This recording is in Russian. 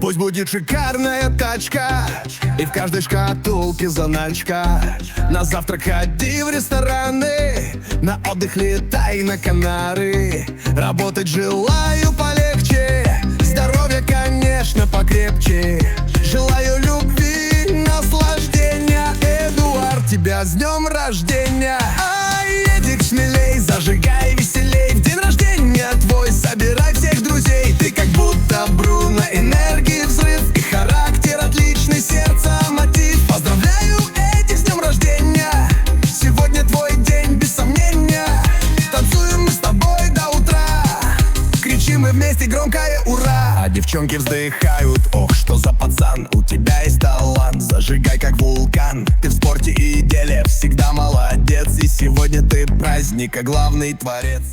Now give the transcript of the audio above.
Пусть будет шикарная тачка, и в каждой шкатулке заначка. На завтрак ходи в рестораны, на отдых летай на Канары. Работать желаю полегче, здоровья, конечно, покрепче. Желаю любви, наслаждения. Эдуард, тебя с днем рождения! Едик смелей, зажигай веселей. В день рождения твой собирай всех друзей. Ты как будто Бруно, энергии взрыв и характер отличный, сердце мотив. Поздравляю, Эдик, с днем рождения! Сегодня твой день, без сомнения. Танцуем мы с тобой до утра, кричим мы вместе громкое ура. А девчонки вздыхают: ох, что за пацан, у тебя есть талант, зажигай как вулкан. Ты в спорте и деле всегда молодец, и сегодня ты праздника главный творец.